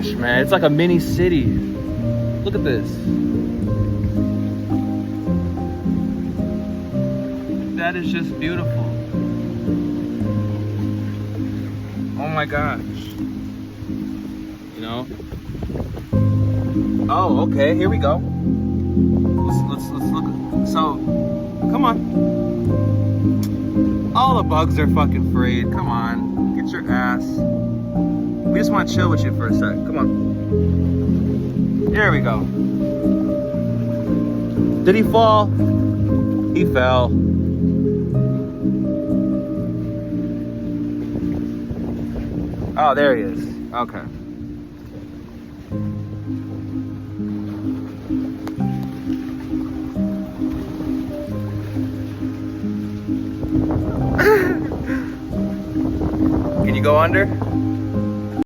Man, it's like a mini city. Look at this. That is just beautiful. Oh my gosh. You know? Oh, okay, here we go. Let's look. So, come on. All the bugs are fucking free. Come on, get your ass. We just want to chill with you for a sec. Come on. There we go. Did he fall? He fell. Oh, there he is. Okay. Can you go under?